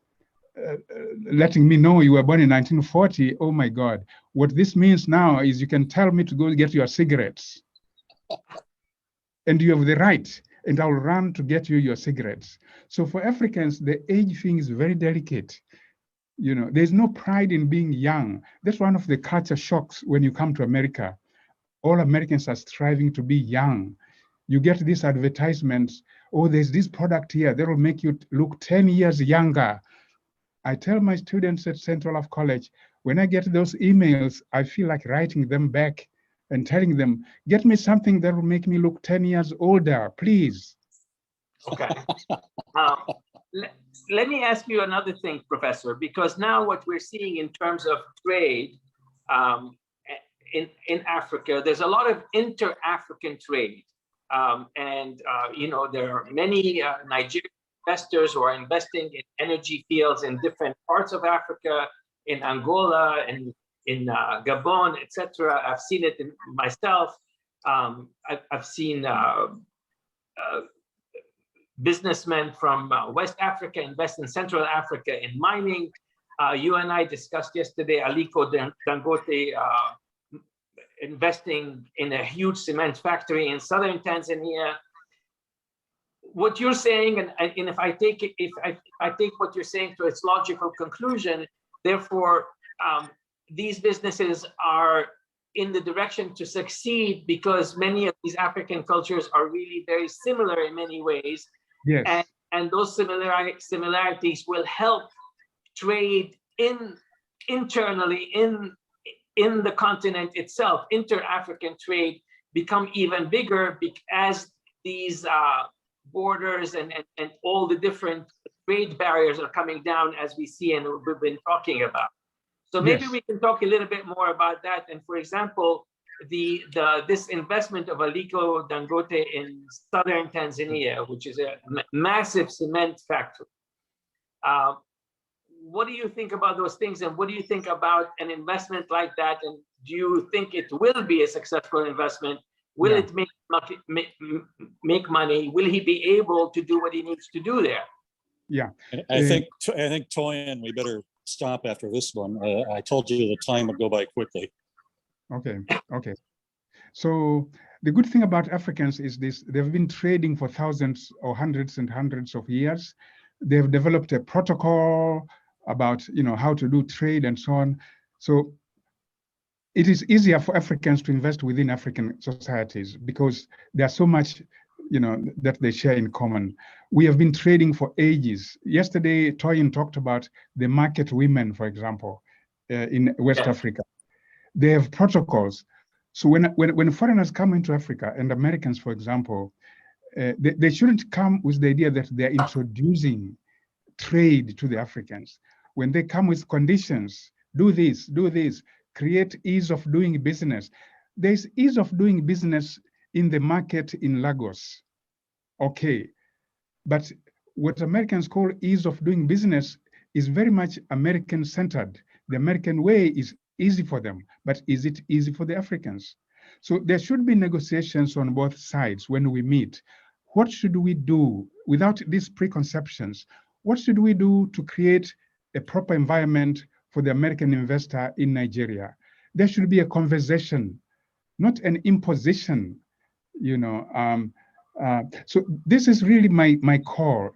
letting me know you were born in 1940, oh my God. What this means now is you can tell me to go get your cigarettes. And you have the right, and I'll run to get you your cigarettes. So for Africans, the age thing is very delicate. You know, there's no pride in being young. That's one of the culture shocks when you come to America. All Americans are striving to be young. You get these advertisements, oh, there's this product here that will make you look 10 years younger. I tell my students at Central Africa College, when I get those emails, I feel like writing them back and telling them, get me something that will make me look 10 years older, please. Okay. Let me ask you another thing, Professor, because now what we're seeing in terms of trade in Africa, there's a lot of inter-African trade. You know, there are many Nigerian investors who are investing in energy fields in different parts of Africa, in Angola and in Gabon, etc. I've seen it myself. I've seen businessmen from West Africa invest in Central Africa in mining. You and I discussed yesterday Aliko Dangote investing in a huge cement factory in southern Tanzania. What you're saying, and if I take what you're saying to its logical conclusion, therefore these businesses are in the direction to succeed because many of these African cultures are really very similar in many ways. Yes. And those similarities will help trade internally in the continent itself, inter-African trade become even bigger as these borders and all the different trade barriers are coming down, as we see and we've been talking about. So maybe Yes. we can talk a little bit more about that. And for example, this investment of Aliko Dangote in southern Tanzania, which is a massive cement factory. What do you think about those things? And what do you think about an investment like that? And do you think it will be a successful investment? Will it make money? Will he be able to do what he needs to do there? Yeah. I think Toyin, we better stop after this one. I told you the time would go by quickly. Okay. Okay. So the good thing about Africans is this: they've been trading for thousands or hundreds and hundreds of years. They've developed a protocol about, you know, how to do trade and so on. So it is easier for Africans to invest within African societies because there's so much, you know, that they share in common. We have been trading for ages. Yesterday, Toyin talked about the market women, for example, in West Africa. They have protocols. So when foreigners come into Africa, and Americans, for example, they shouldn't come with the idea that they're introducing trade to the Africans. when they come with conditions, do this, create ease of doing business. There's ease of doing business in the market in Lagos. Okay, but what Americans call ease of doing business is very much American-centered. The American way is easy for them, but is it easy for the Africans? So there should be negotiations on both sides when we meet. What should we do without these preconceptions? What should we do to create a proper environment for the American investor in Nigeria? There should be a conversation, not an imposition, you know. So this is really my core.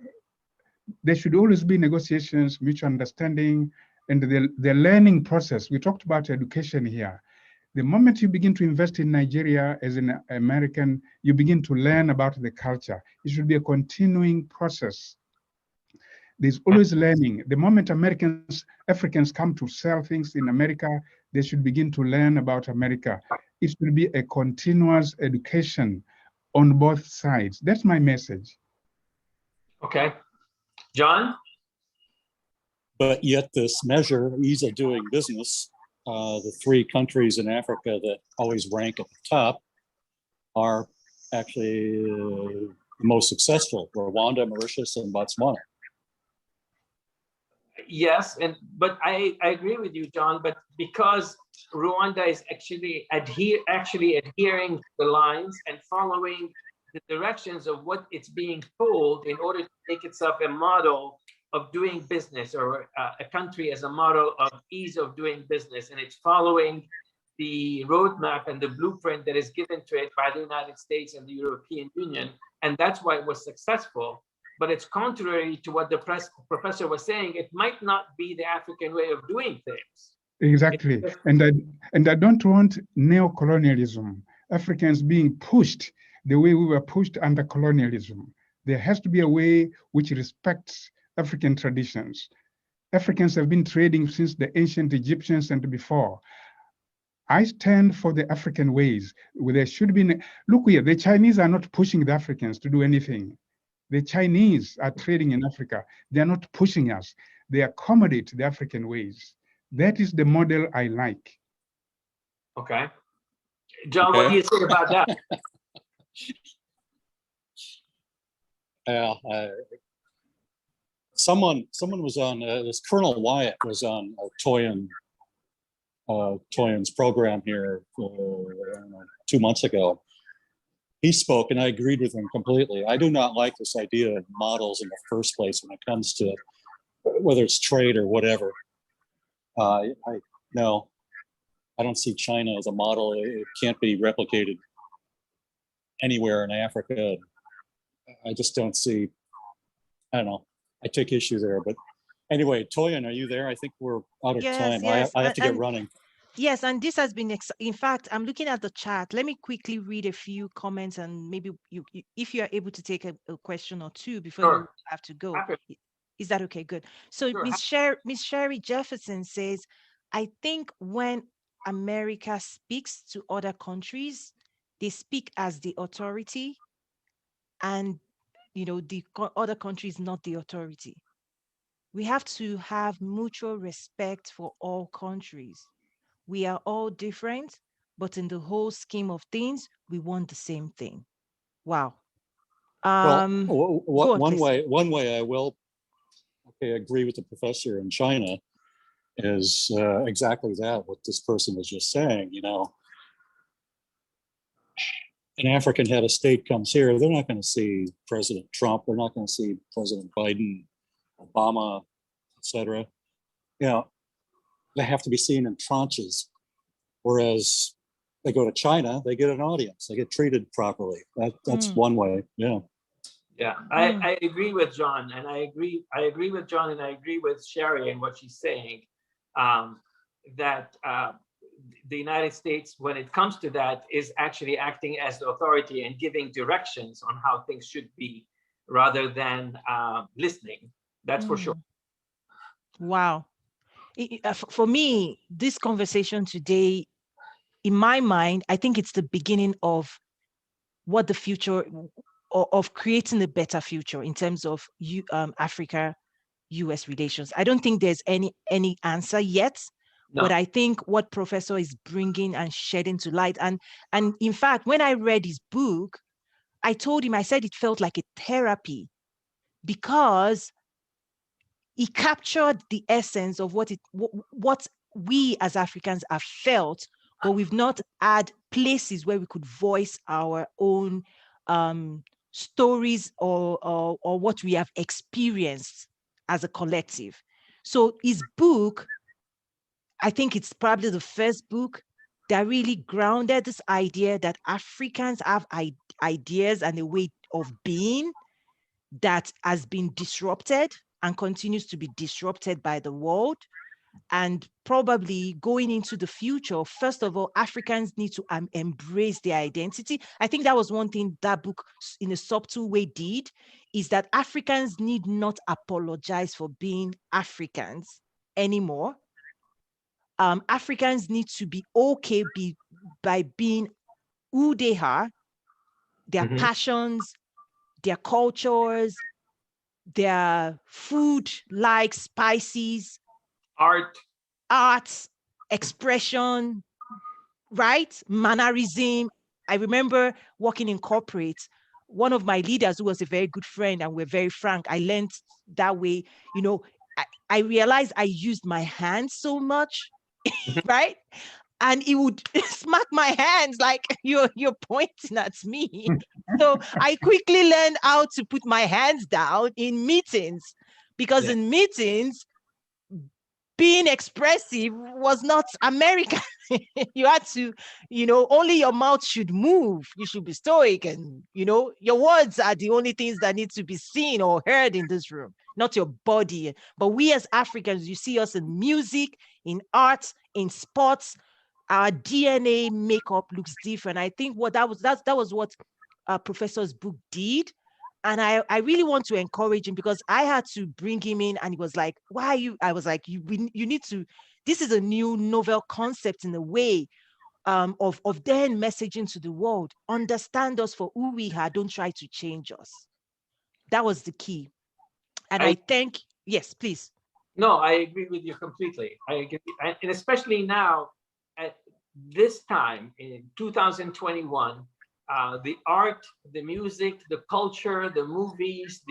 There should always be negotiations, mutual understanding, and the learning process. We talked about education here. The moment you begin to invest in Nigeria as an American, you begin to learn about the culture. It should be a continuing process. There's always learning. The moment Africans come to sell things in America, they should begin to learn about America. It should be a continuous education on both sides. That's my message. Okay. John? But yet this measure, ease of doing business, the three countries in Africa that always rank at the top are actually the most successful: Rwanda, Mauritius, and Botswana. Yes, but I agree with you, John. But because Rwanda is actually adhering to the lines and following the directions of what it's being told in order to make itself a model of doing business, or a country as a model of ease of doing business, and it's following the roadmap and the blueprint that is given to it by the United States and the European Union, and that's why it was successful. But it's contrary to what the professor was saying. It might not be the African way of doing things. Exactly, and I don't want neo-colonialism, Africans being pushed the way we were pushed under colonialism. There has to be a way which respects African traditions. Africans have been trading since the ancient Egyptians and before. I stand for the African ways. There should be, look here, the Chinese are not pushing the Africans to do anything. The Chinese are trading in Africa. They are not pushing us. They accommodate the African ways. That is the model I like. Okay. John, what do you say about that? Someone was on this Colonel Wyatt was on Toyon's program here 2 months ago. He spoke, and I agreed with him completely. I do not like this idea of models in the first place when it comes to whether it's trade or whatever. No, I don't see China as a model. It can't be replicated anywhere in Africa. I just don't see. I don't know. I take issue there, but anyway, Toyon, are you there? I think we're out of time. Yes. I have to get running. Yes, and this has been, in fact, I'm looking at the chat. Let me quickly read a few comments, and maybe you if you are able to take a question or two before you have to go. Is that okay? Good. So Miss Sherry Jefferson says, I think when America speaks to other countries, they speak as the authority, and the other country is not the authority. We have to have mutual respect for all countries. We are all different, but in the whole scheme of things, we want the same thing. Wow. One way I will agree with the professor in China is exactly that, what this person was just saying. An African head of state comes here, they're not going to see President Trump, they're not going to see President Biden, Obama, etc. They have to be seen in tranches. Whereas they go to China, they get an audience, they get treated properly. That's one way. Yeah. Yeah, I agree with John, and I agree with John, and I agree with Sherry and what she's saying, that the United States, when it comes to that, is actually acting as the authority and giving directions on how things should be, rather than listening. That's for sure. Wow. For me, this conversation today, in my mind, I think it's the beginning of what the future, of creating a better future in terms of Africa, US relations. I don't think there's any answer yet, No. but I think what Professor is bringing and shedding to light, and in fact, when I read his book, I told him, I said it felt like a therapy, because he captured the essence of what we as Africans have felt, but we've not had places where we could voice our own stories or what we have experienced as a collective. So his book, I think it's probably the first book that really grounded this idea that Africans have ideas and a way of being that has been disrupted and continues to be disrupted by the world. And probably going into the future, first of all, Africans need to embrace their identity. I think that was one thing that book, in a subtle way, did, is that Africans need not apologize for being Africans anymore. Africans need to be okay by being who they are, their passions, their cultures, their food, like spices, arts, expression, right? Mannerism. I remember working in corporate. One of my leaders, who was a very good friend, and we're very frank, I learned that way. You know, I realized I used my hands so much, right? And he would smack my hands like, you're pointing at me. So I quickly learned how to put my hands down in meetings, because in meetings, being expressive was not American. You had to, only your mouth should move. You should be stoic, and, your words are the only things that need to be seen or heard in this room, not your body. But we as Africans, you see us in music, in art, in sports, our DNA makeup looks different. I think that was what Professor's book did. And I really want to encourage him, because I had to bring him in, and he was like, why are you? I was like, you need to, this is a new novel concept in a way of then messaging to the world. Understand us for who we are. Don't try to change us. That was the key. And I think, yes, please. No, I agree with you completely. I agree. And especially now, at this time in 2021, the art, the music, the culture, the movies,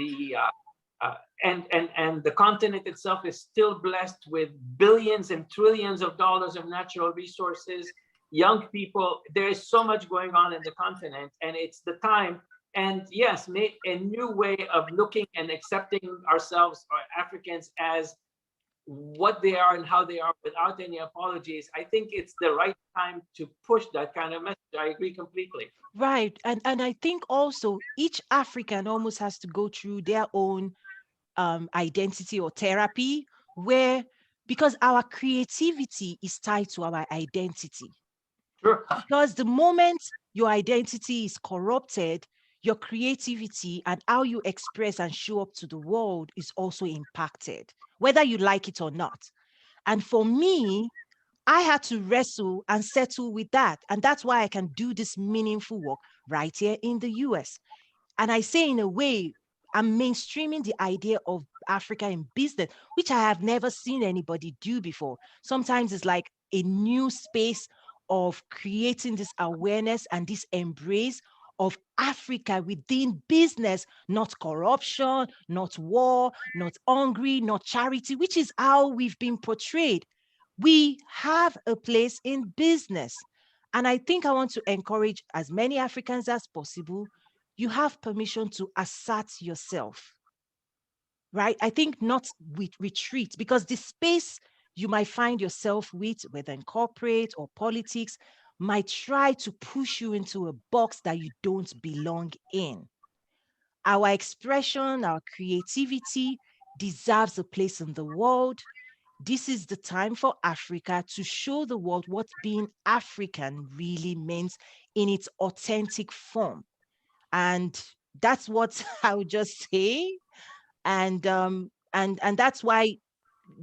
and the continent itself is still blessed with billions and trillions of dollars of natural resources. Young people, there is so much going on in the continent, and it's the time. And yes, make a new way of looking and accepting ourselves, or Africans, as what they are and how they are, without any apologies. I think it's the right time to push that kind of message. I agree completely. Right. And I think also each African almost has to go through their own identity or therapy, because our creativity is tied to our identity. Sure. Because the moment your identity is corrupted, your creativity and how you express and show up to the world is also impacted, whether you like it or not. And for me, I had to wrestle and settle with that. And that's why I can do this meaningful work right here in the US. And I say, in a way, I'm mainstreaming the idea of Africa in business, which I have never seen anybody do before. Sometimes it's like a new space of creating this awareness and this embrace of Africa within business, not corruption, not war, not hungry, not charity, which is how we've been portrayed. We have a place in business. And I think I want to encourage as many Africans as possible. You have permission to assert yourself, right? I think not with retreat, because the space you might find yourself with, whether in corporate or politics, might try to push you into a box that you don't belong in. Our expression, our creativity deserves a place in the world. This is the time for Africa to show the world what being African really means in its authentic form. And that's what I would just say. And that's why,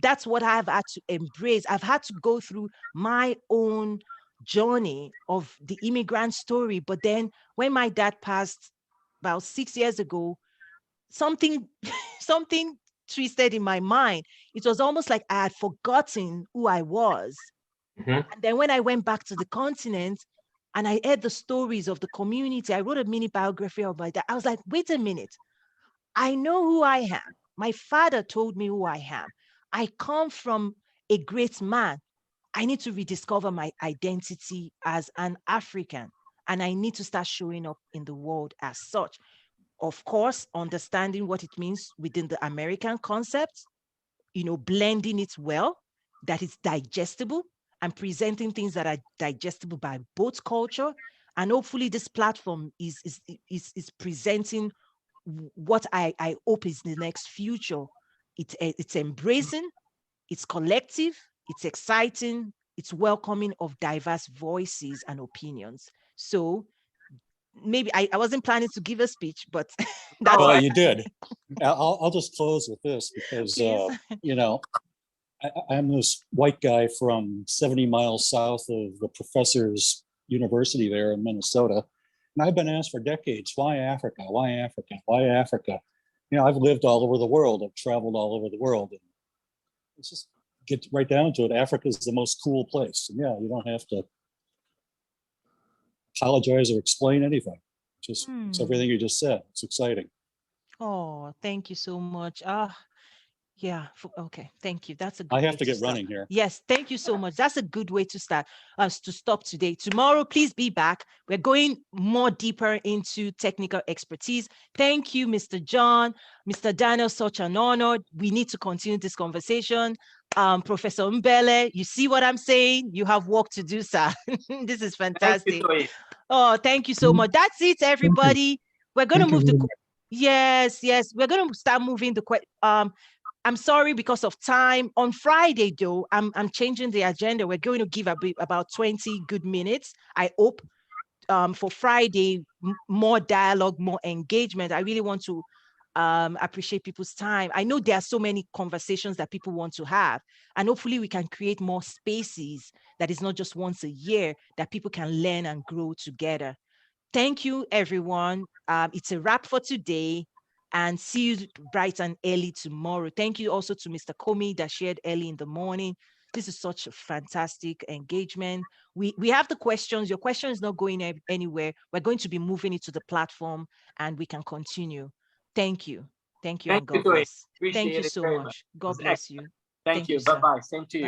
that's what I've had to embrace. I've had to go through my own journey of the immigrant story. But then when my dad passed about 6 years ago, something something twisted in my mind. It was almost like I had forgotten who I was. Mhm. And then when I went back to the continent and I heard the stories of the community, I wrote a mini biography of my dad. I was like, wait a minute. I know who I am. My father told me who I am. I come from a great man. I need to rediscover my identity as an African, and I need to start showing up in the world as such. Of course, understanding what it means within the American concept, blending it well, that it's digestible, and presenting things that are digestible by both culture. And hopefully this platform is presenting what I hope is the next future. It's embracing, it's collective, it's exciting, it's welcoming of diverse voices and opinions. So maybe I wasn't planning to give a speech, but that's Well, I- you did. I'll just close with this because, Please. I'm this white guy from 70 miles south of the professor's university there in Minnesota. And I've been asked for decades, why Africa? Why Africa? Why Africa? I've lived all over the world. I've traveled all over the world. And let's just get right down to it. Africa is the most cool place. And yeah, you don't have to apologize or explain anything. It's everything you just said. It's exciting. Oh, thank you so much. Yeah. Okay. Thank you. That's a I good have way to get start. running here. Yes. Thank you so much. That's a good way to start us to stop today. Tomorrow, please be back. We're going more deeper into technical expertise. Thank you, Mr. John, Mr. Daniel. Such an honor. We need to continue this conversation. Professor Mbele, you see what I'm saying? You have work to do, sir. This is Thank you, fantastic. Toyin. Oh, thank you so much. That's it, everybody. We're going to Thank you move the very much. Yes, we're going to start moving the I'm sorry because of time. On Friday, though, I'm changing the agenda. We're going to give about 20 good minutes. I hope for Friday, more dialogue, more engagement. I really want to appreciate people's time. I know there are so many conversations that people want to have, and hopefully we can create more spaces that is not just once a year that people can learn and grow together. Thank you, everyone. It's a wrap for today, and see you bright and early tomorrow. Thank you also to Mr. Comey that shared early in the morning. This is such a fantastic engagement. We have the questions. Your question is not going anywhere. We're going to be moving it to the platform, and we can continue. Thank you. Thank you, Thank and you, God Toyin. bless. Thank Appreciate you it so very much. much. It was God bless excellent. you. Thank Thank you. you, sir. Bye-bye. Same to you.